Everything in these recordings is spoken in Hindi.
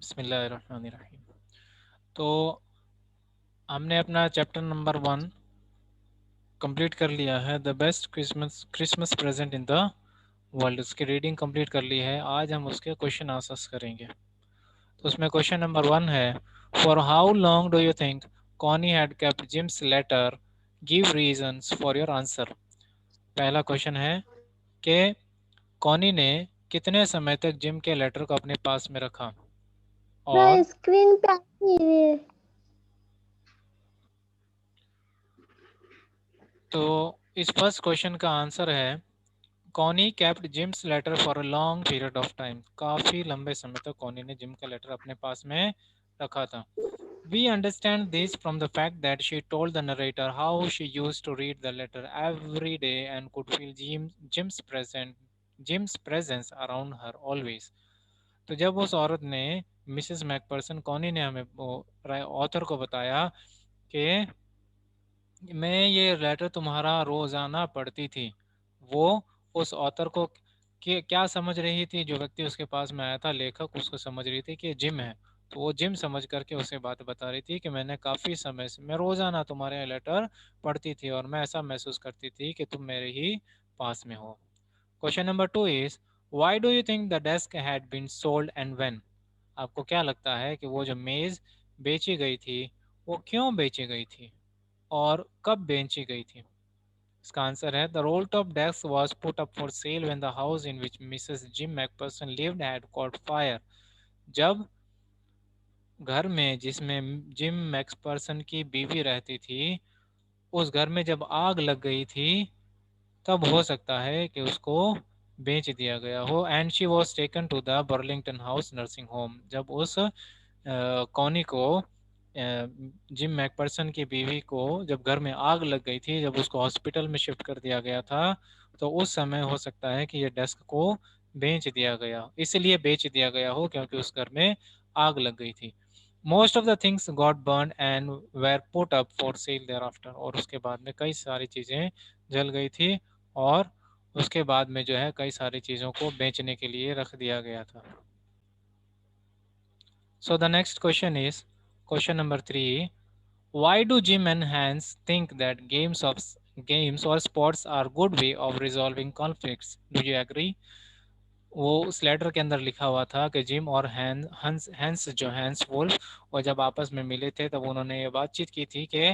बिस्मिल्लाहिर्रहमानिर्रहीम। तो हमने अपना चैप्टर नंबर 1 कंप्लीट कर लिया है, the best Christmas present in the world. उसकी रीडिंग कंप्लीट कर ली है। आज हम उसके क्वेश्चन आंसर्स करेंगे। तो उसमें क्वेश्चन नंबर 1 है, for how long do you think Connie had kept Jim's letter, give reasons for your answer. पहला क्वेश्चन है कि कॉनी ने कितने समय तक जिम के लेटर को अपने पास में रखा। और स्क्रीन पे आई है। तो इस फर्स्ट क्वेश्चन का आंसर है, Connie kept Jim's letter for a long period of time. काफी लंबे समय तक कॉनी ने जिम का लेटर अपने पास में रखा था। We understand this from the fact that she told the narrator how she used to read the letter every day and could feel Jim's presence around her always. तो जब उस औरत ने, मिसेस मैकपर्सन कॉनी ने हमें ऑथर को बताया कि मैं ये लेटर तुम्हारा रोजाना पढ़ती थी, वो उस ऑथर को क्या समझ रही थी, जो व्यक्ति उसके पास में आया था, लेखक, उसको समझ रही थी कि जिम है। तो वो जिम समझ करके उसे बात बता रही थी कि मैंने काफी समय से, मैं रोजाना तुम्हारे लेटर पढ़ती थी और मैं ऐसा महसूस करती थी कि तुम मेरे ही पास में हो। Question number 2 is, why do you think the desk had been sold and when. आपको क्या लगता है कि वो जो मेज बेची गई थी, वो क्यों बेची गई थी और कब बेची गई थी। इसका आंसर है, the roll top desk was put up for sale when the house in which Mrs Jim Macpherson lived had caught fire. जब घर में जिसमें जिम मैकपर्सन की बीवी रहती थी, उस घर में जब आग लग गई थी, तब हो सकता है कि उसको बेच दिया गया हो। And she was taken to the Burlington House nursing home. जब उस कॉनी को, जिम मैकपर्सन की बीवी को, जब घर में आग लग गई थी, जब उसको हॉस्पिटल में शिफ्ट कर दिया गया था, तो उस समय हो सकता है कि ये डेस्क को बेच दिया गया, इसलिए बेच दिया गया हो क्योंकि उस घर में आग लग गई थी। Most of the things got burn and were put up for sale thereafter. और उसके बाद में कई सारी चीज़ें जल गई थी और उसके बाद में जो है कई सारी चीज़ों को बेचने के लिए रख दिया गया था। So the next question is question number 3. Why do Jim and Hans think that games or sports are good way of resolving conflicts? Do you agree? वो उस लेटर के अंदर लिखा हुआ था कि जिम और हैंस वुल्फ, और जब आपस में मिले थे तब उन्होंने ये बातचीत की थी कि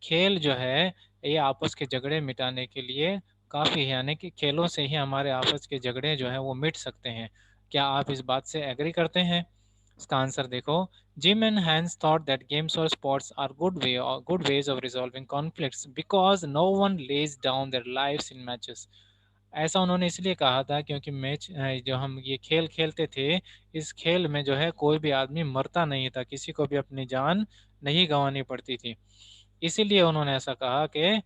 खेल जो है ये आपस के झगड़े मिटाने के लिए काफ़ी है, यानी कि खेलों से ही हमारे आपस के झगड़े जो है वो मिट सकते हैं। क्या आप इस बात से एग्री करते हैं? इसका आंसर देखो, Jim and Hans thought that games और sports are good ways of resolving conflicts because no one lays down their lives in matches. ऐसा उन्होंने इसलिए कहा था क्योंकि मैच, जो हम ये खेल खेलते थे, इस खेल में जो है कोई भी आदमी मरता नहीं था, किसी को भी अपनी जान नहीं गंवानी पड़ती थी। इसीलिए उन्होंने ऐसा कहा कि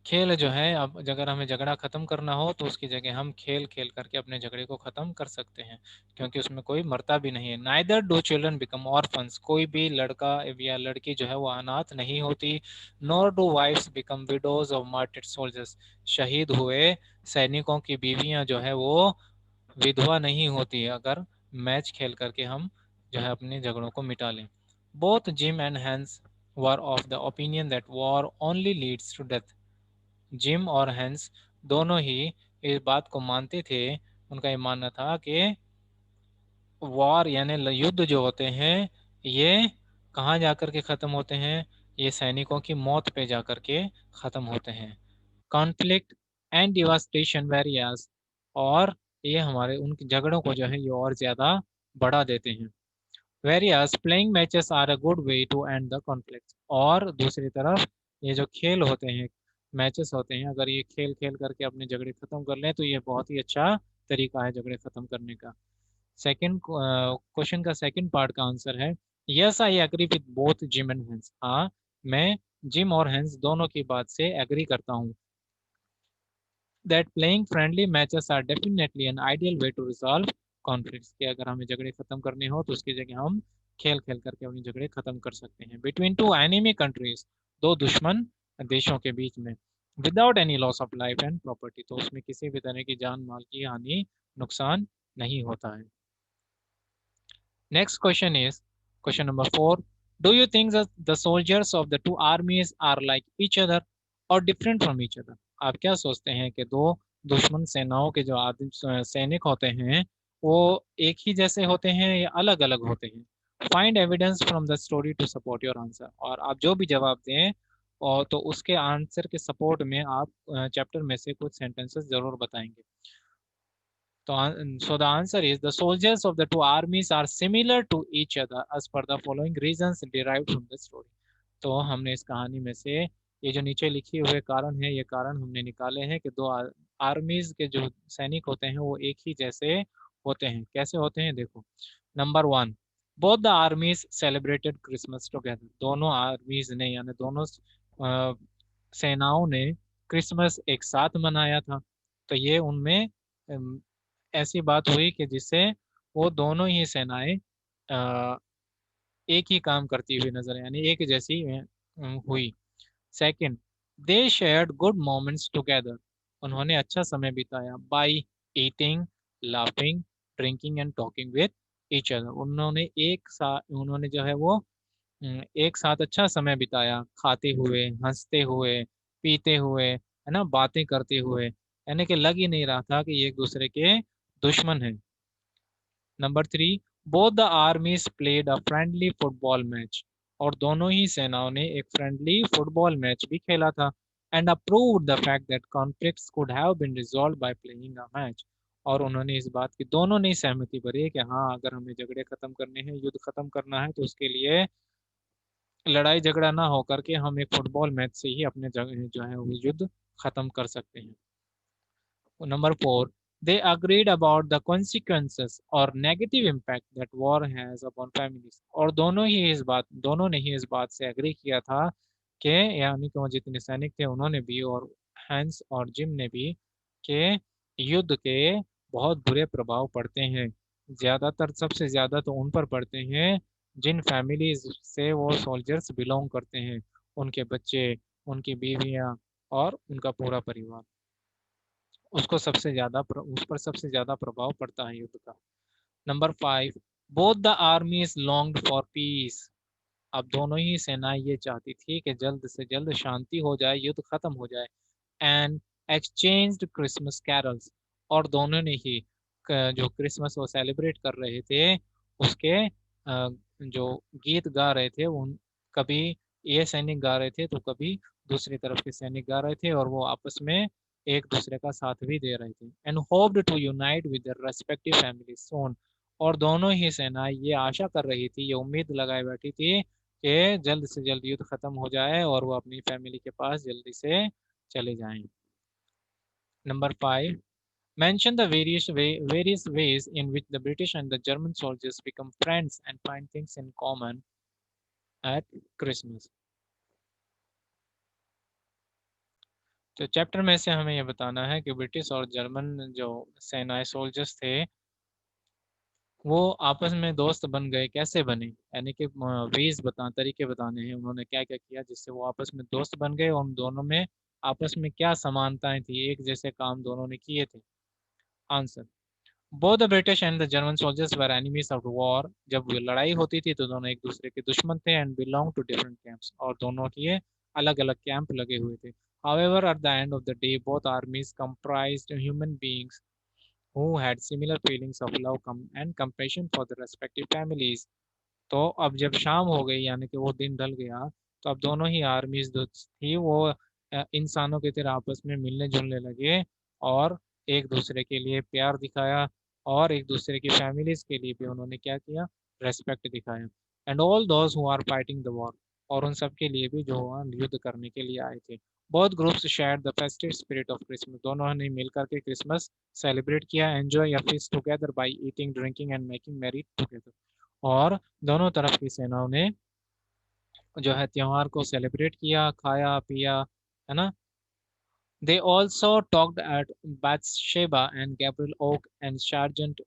खेल जो है, अब अगर हमें झगड़ा खत्म करना हो तो उसकी जगह हम खेल खेल करके अपने झगड़े को खत्म कर सकते हैं, क्योंकि उसमें कोई मरता भी नहीं है। Neither do children become orphans. कोई भी लड़का या लड़की जो है वो अनाथ नहीं होती। Nor do wives become widows of martyred soldiers. शहीद हुए सैनिकों की बीवियां जो है वो विधवा नहीं होती है, अगर मैच खेल करके हम जो है अपने झगड़ों को मिटा लें। Both Jim and Hans were of the opinion that war only leads to death. Jim और हैंस दोनों ही इस बात को मानते थे। उनका ये मानना था कि वॉर यानी युद्ध जो होते हैं, ये कहाँ जाकर के ख़त्म होते हैं, ये सैनिकों की मौत पे जाकर के ख़त्म होते हैं। Conflict and devastation various. और ये हमारे उन झगड़ों को जो है ये और ज़्यादा बढ़ा देते हैं। Various playing matches are a good way to end the conflict. और दूसरी तरफ ये जो खेल होते हैं, मैचेस होते हैं, अगर ये खेल खेल करके अपने झगड़े खत्म कर लें तो ये बहुत ही अच्छा तरीका है झगड़े खत्म करने का। सेकंड क्वेश्चन का सेकंड पार्ट का आंसर है, yes I agree with both Jim and Hans. हाँ, मैं जिम और हेंस दोनों की बात से एग्री करता हूँ that playing friendly matches are definitely an ideal way to resolve conflicts. कि अगर हमें झगड़े खत्म करने हो तो उसकी जगह हम खेल खेल करके अपने झगड़े खत्म कर सकते हैं। बिटवीन टू एनिमी कंट्रीज, दो दुश्मन देशों के बीच में, without any loss of life and property. तो उसमें किसी भी तरह की जान माल की हानि, नुकसान नहीं होता है। Next question is question number 4. Do you think that the soldiers of the two armies are like each other or different from each other? आप क्या सोचते हैं कि दो दुश्मन सेनाओं के जो आदमी सैनिक होते हैं वो एक ही जैसे होते हैं या अलग अलग होते हैं? Find evidence from the story to support your answer. और आप जो भी जवाब दें और तो उसके आंसर के सपोर्ट में आप चैप्टर में से कुछ सेंटेंसेस जरूर बताएंगे। So the answer is the soldiers of the two armies are similar to each other as per the following reasons derived from the story. तो हमने इस कहानी में से ये जो नीचे लिखे हुए कारण है ये कारण हमने निकाले हैं कि दो आर्मीज के जो सैनिक होते हैं वो एक ही जैसे होते हैं। कैसे होते हैं देखो। Number 1, both the armies celebrated Christmas together. दोनों आर्मीज ने यानी दोनों सेनाओं ने क्रिसमस एक साथ मनाया था। तो ये उनमें ऐसी बात हुई कि जिससे वो दोनों ही सेनाएं एक ही काम करती हुई नजर यानी एक जैसी हुई। सेकंड, दे शेयर्ड गुड मोमेंट्स टुगेदर। उन्होंने अच्छा समय बिताया by eating, laughing, drinking and talking with each other. उन्होंने जो है वो एक साथ अच्छा समय बिताया खाते हुए, हंसते हुए, पीते हुए, है ना, बातें करते हुए, यानी कि लग ही नहीं रहा था कि ये एक दूसरे के दुश्मन हैं। Number 3, both the armies played a friendly football match. और दोनों ही सेनाओं ने एक फ्रेंडली फुटबॉल मैच भी खेला था। And approved the fact that conflicts could have been resolved by playing a match. और उन्होंने इस बात की दोनों ने सहमति भरी कि हाँ, अगर हमें झगड़े खत्म करने हैं, युद्ध खत्म करना है, तो उसके लिए लड़ाई झगड़ा ना होकर के हम एक फुटबॉल मैच से ही अपने जगह जो है वो युद्ध खत्म कर सकते हैं। Number 4, they agreed about the consequences or negative impact that war has upon families। और दोनों ने ही इस बात से एग्री किया था कि यानी कि वो जितने सैनिक थे उन्होंने भी और हैंस और जिम ने भी कि युद्ध के बहुत बुरे प्रभाव पड़ते हैं। ज्यादातर सबसे ज्यादा तो उन पर पड़ते हैं जिन फैमिलीज से वो सोल्जर्स बिलोंग करते हैं, उनके बच्चे, उनकी बीवियां और उनका पूरा परिवार। उस पर सबसे ज्यादा प्रभाव पड़ता है युद्ध का। Number 5, both the armies longed for piece. अब दोनों ही सेनाएं ये चाहती थी कि जल्द से जल्द शांति हो जाए, युद्ध खत्म हो जाए। And exchanged Christmas carols. और दोनों ने ही जो क्रिसमस वो सेलिब्रेट कर रहे थे उसके जो गीत गा रहे थे उन कभी ये सैनिक गा रहे थे तो कभी दूसरी तरफ के सैनिक गा रहे थे और वो आपस में एक दूसरे का साथ भी दे रहे थे। And hoped to unite with their respective family soon. और दोनों ही सेनाएं ये आशा कर रही थी, ये उम्मीद लगाए बैठी थी कि जल्द से जल्द युद्ध खत्म हो जाए और वो अपनी फैमिली के पास जल्दी से चले जाएं। Number 5, mention the various ways in which the British and the German soldiers become friends and find things in common at Christmas। तो चैप्टर में से हमें यह बताना है कि ब्रिटिश और जर्मन जो सेनाएं सोल्जर्स थे वो आपस में दोस्त बन गए। कैसे बने, यानी कि वेज बता तरीके बताने हैं उन्होंने क्या क्या किया जिससे वो आपस में दोस्त बन गए और उन दोनों में आपस में क्या समानताएं थी, एक जैसे काम दोनों ने किए थे। Answer, both the British and the German soldiers were enemies of war. जब लड़ाई होती थी तो दोनों एक दूसरे के दुश्मन थे। And belong to different camps. और दोनों के अलग अलग कैंप लगे हुए थे। However, at the end of the day, both armies comprised human beings who had similar feelings of love and compassion for their respective families। तो अब जब शाम हो गई यानी कि वो दिन ढल गया तो अब दोनों ही आर्मीज जो थी वो इंसानों की तरह आपस में मिलने जुलने लगे और एक दूसरे के लिए प्यार दिखाया और एक दूसरे की फैमिलीज के लिए भी उन्होंने क्या किया, रेस्पेक्ट दिखाया। And all those who are fighting the war. और उन सब के लिए भी जो वहाँ युद्ध करने के लिए आए थे। Both groups share the festive spirit of Christmas. दोनों ने मिलकर के क्रिसमस सेलिब्रेट किया, enjoy a feast together by eating, drinking and making merry together. और दोनों तरफ की सेनाओं ने जो है त्योहार को सेलिब्रेट किया, खाया पिया, है ना। They also talked at Bathsheba and Gabriel Oak and Sergeant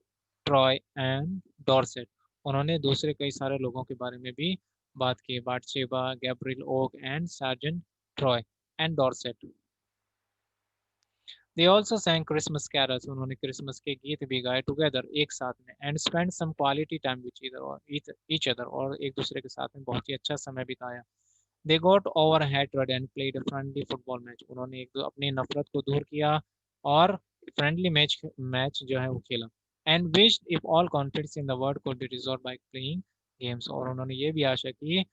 Troy and Dorset. उन्होंने दूसरे कई सारे लोगों के बारे में भी बात की, Bathsheba, Gabriel Oak and Sergeant Troy and Dorset. They also sang Christmas carols, उन्होंने क्रिसमस के गीत भी गाए टुगेदर एक साथ में, and spend some quality time with either or each other, और एक दूसरे के साथ में बहुत ही अच्छा समय बिताया। They got over hatred and played a friendly football match, उन्होंने एक अपनी नफरत को दूर किया और फ्रेंडली मैच मैच जो है वो खेला। And wish if all conflicts in the world could be resolve by playing games, और उन्होंने ये भी आशा की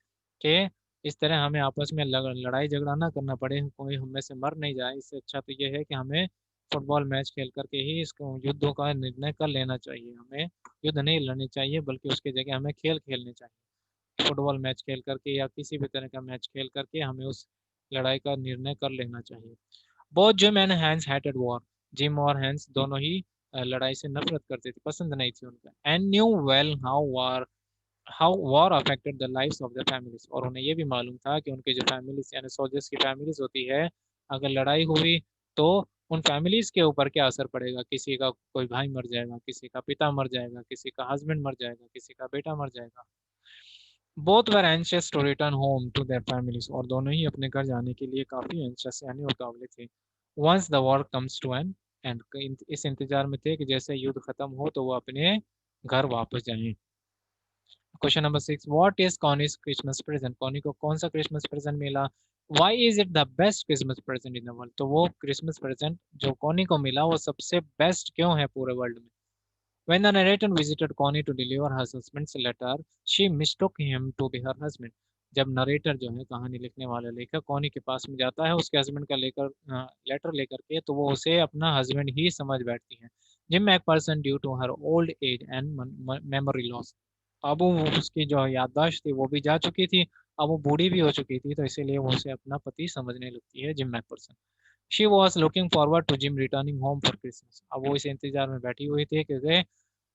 कि इस तरह हमें आपस में लड़ाई झगड़ा ना करना पड़े, कोई हम में से मर नहीं जाए, इससे अच्छा तो ये है कि हमें फुटबॉल मैच खेल करके ही इसको युद्धों का निर्णय कर लेना चाहिए। हमें युद्ध नहीं लड़नी चाहिए, बल्कि उसकी जगह हमें खेल खेलने चाहिए। फुटबॉल मैच खेल करके या किसी भी तरह का मैच खेल करके हमें उस लड़ाई का निर्णय कर लेना चाहिए। Both Jim and Hans hated war, Jim और हैंस दोनों ही लड़ाई से नफरत करते थे, पसंद नहीं थी उनका। And new well how war affected the lives of the families, और उन्हें ये भी मालूम था कि उनके जो फैमिलीज यानी सोल्जर्स की फैमिलीज होती है, अगर लड़ाई हुई तो उन फैमिलीज के ऊपर क्या असर पड़ेगा। किसी का कोई भाई मर जाएगा, किसी का पिता मर जाएगा, किसी का हस्बैंड मर जाएगा, किसी का बेटा मर जाएगा। Both were anxious to return home to their families, और दोनों ही अपने घर जाने के लिए काफी एंशियस यानी उतावले थे। Once the war comes to an end, इस इंतजार में थे कि जैसे युद्ध खत्म हो तो वो अपने घर वापस जाएं। Question number 6, what is Connie's Christmas present, Connie को कौन सा क्रिसमस प्रेजेंट मिला। Why is it the best Christmas present in the world, तो वो क्रिसमस प्रेजेंट जो कॉनी को मिला वो सबसे बेस्ट क्यों है पूरे वर्ल्ड में। When the narrator visited Connie to deliver her husband's letter, she mistook him to be her husband. जब नरेटर जो है कहानी लिखने वाला लेखक कॉनी के पास में जाता है उसके हस्बैंड का लेकर लेटर लेकर के, तो वो उसे अपना हस्बैंड ही समझ बैठती है। Jim Macpherson due to her old age and memory loss, अब वो उसकी जो याददाश्त थी वो भी जा चुकी थी, अब वो बूढ़ी भी हो चुकी थी, तो इसीलिए वो उसे अपना पति समझने लगती है Jim Macpherson. She was looking forward to Jim returning home for Christmas, अब वो इस इंतजार में बैठी हुई थी कि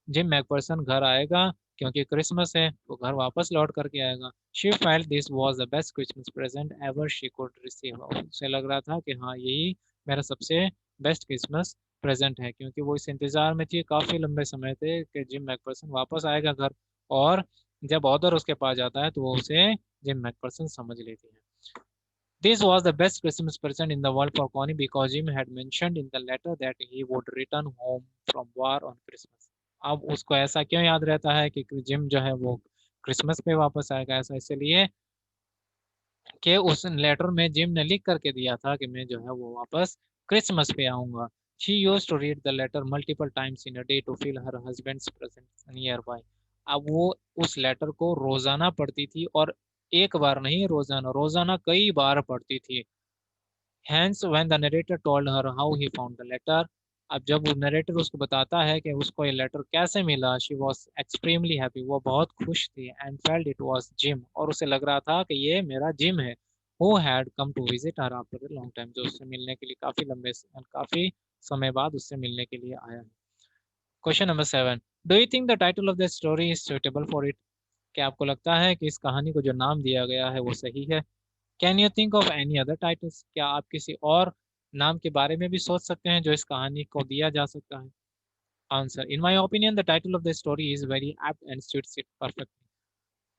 जिम मैकपर्सन घर आएगा, क्योंकि क्रिसमस है वो घर वापस लौट करके आएगा। She felt this was the best Christmas present ever she could receive, उसे लग रहा था कि हाँ यही मेरा सबसे बेस्ट क्रिसमस प्रेजेंट है, क्योंकि वो इस इंतजार में थी काफी लंबे समय थे कि जिम मैकपर्सन वापस आएगा घर, और जब ऑर्डर उसके पास जाता है तो वो उसे जिम मैकपर्सन समझ लेती है। This was the best Christmas present in the world for Connie because Jim had mentioned in the letter that he would return home from war on Christmas. अब उसको ऐसा क्यों याद रहता है कि जिम जो है वो क्रिसमस पे वापस आएगा, ऐसा इसलिए कि उस लेटर में जिम ने लिख करके दिया था कि मैं जो है वो वापस क्रिसमस पे आऊंगा। She used to read the letter multiple times in a day to feel her husband's presence nearby, अब वो उस लेटर को रोजाना पढ़ती थी, और एक बार नहीं, रोजाना रोजाना कई बार पढ़ती थी। Hence, when the narrator told her how he found the letter, अब जब वो नरेटर उसको बताता है कि उसको ये लेटर कैसे मिला, शी वॉज एक्सट्रीमली हैप्पी, वो बहुत खुश थी, and felt it was gym, और उसे लग रहा था कि ये मेरा जिम है, who had come to visit her after a long time, जो उससे मिलने के लिए काफी समय बाद उससे मिलने के लिए आया है। Question number 7, do you think the title of the story is suitable for it, क्या आपको लगता है कि इस कहानी को जो नाम दिया गया है वो सही है। Can you think of any other titles, क्या आप किसी और नाम के बारे में भी सोच सकते हैं जो इस कहानी को दिया जा सकता है। Answer, in my opinion the title of the story is very apt and suits it perfectly,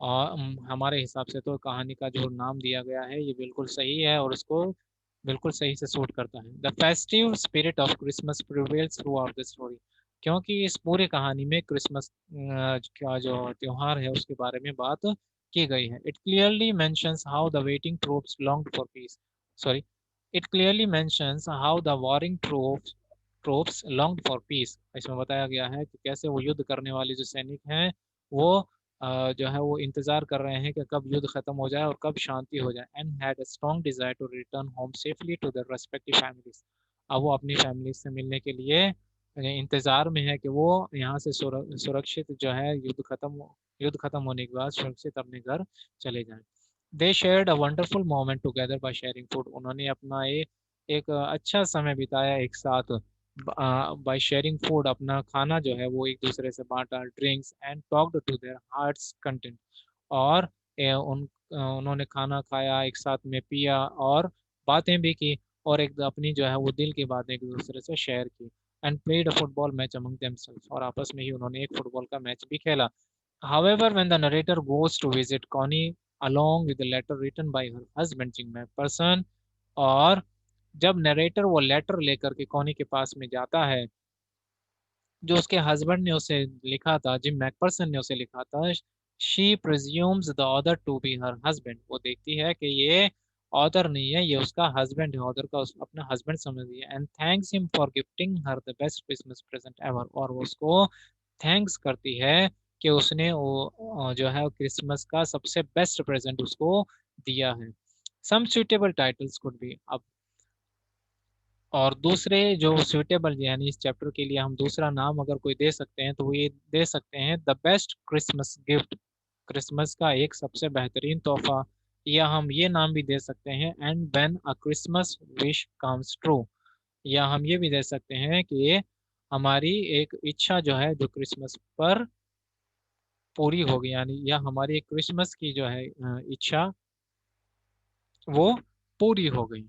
और हमारे हिसाब से तो कहानी का जो नाम दिया गया है ये बिल्कुल सही है और उसको बिल्कुल सही से सूट करता है। The festive spirit of Christmas prevails through out the story, क्योंकि इस पूरे कहानी में क्रिसमस का जो त्योहार है उसके बारे में बात की गई है। It clearly mentions how the waiting troops longed for piece, sorry, it clearly mentions how the warring troops longed for piece, इसमें बताया गया है कि कैसे वो युद्ध करने वाले जो सैनिक हैं वो जो है वो इंतजार कर रहे हैं कि कब युद्ध खत्म हो जाए और कब शांति हो जाए। And had a strong desire to return home safely to their respective families, अब वो अपनी फैमिली से मिलने के लिए इंतजार में है कि वो यहाँ से सुरक्षित जो है युद्ध खत्म होने के बाद सुरक्षित अपने घर चले जाएं। दे shared a wonderful moment together by sharing food, उन्होंने अपना एक अच्छा समय बिताया एक साथ बाय शेयरिंग फूड, अपना खाना जो है वो एक दूसरे से बांटा, drinks and talked to their hearts content, और उन्होंने खाना खाया एक साथ में, पिया और बातें भी की, और एक अपनी जो है वो दिल की बातें एक दूसरे से शेयर की। And played a football match among themselves, और आपस में ही उन्होंने एक फुटबॉल का मैच भी खेला। However, when the narrator goes to visit Connie along with the letter written by her husband Jing McPherson, और जब नरेटर वो लेटर लेकर के कॉनी के पास में जाता है, जो उसके हस्बैंड ने उसे लिखा था, जिम मैकपर्सन ने उसे लिखा था, she presumes the author to be her husband, वो देखती है कि ये ऑथर नहीं है, ये उसका हस्बैंड है, ऑथर का अपना हस्बैंड समझती है। And thanks him for gifting her the best Christmas present ever, और वो उसको थैंक्स करती है कि उसने वो जो है क्रिसमस का सबसे बेस्ट प्रेजेंट उसको दिया है। सम सुटेबल टाइटल्स कुड बी, अब और दूसरे जो सुटेबल यानी इस चैप्टर के लिए हम दूसरा नाम अगर कोई दे सकते हैं तो वो ये दे सकते हैं, the best Christmas gift, Christmas का एक सबसे बेहतरीन तोहफा, या हम ये नाम भी दे सकते हैं, and when a Christmas wish comes true, या हम ये भी दे सकते हैं कि ये हमारी एक इच्छा जो है जो क्रिसमस पर पूरी हो गई, यानी या हमारी एक क्रिसमस की जो है इच्छा वो पूरी हो गई।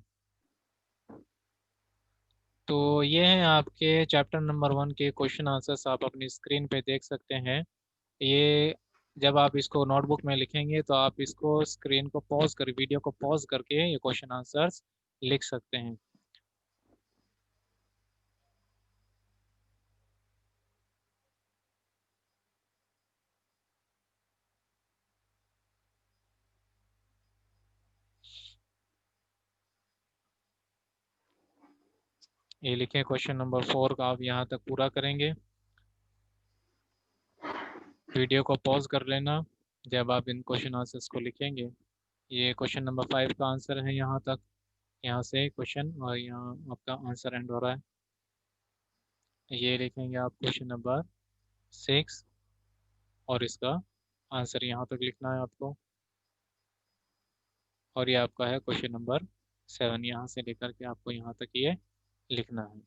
तो ये हैं आपके चैप्टर नंबर 1 के क्वेश्चन आंसर्स, आप अपनी स्क्रीन पे देख सकते हैं। ये जब आप इसको नोटबुक में लिखेंगे तो आप इसको स्क्रीन को पॉज कर, वीडियो को पॉज करके ये क्वेश्चन आंसर्स लिख सकते हैं। ये लिखें क्वेश्चन नंबर 4 का, आप यहाँ तक पूरा करेंगे। वीडियो को पॉज कर लेना जब आप इन क्वेश्चन आंसर्स को लिखेंगे। ये क्वेश्चन नंबर 5 का आंसर है यहाँ तक, यहाँ से क्वेश्चन और यहाँ आपका आंसर एंड हो रहा है। ये लिखेंगे आप क्वेश्चन नंबर 6, और इसका आंसर यहाँ तक लिखना है आपको। और ये आपका है क्वेश्चन नंबर 7, यहाँ से लेकर के आपको यहाँ तक ये लिखना है।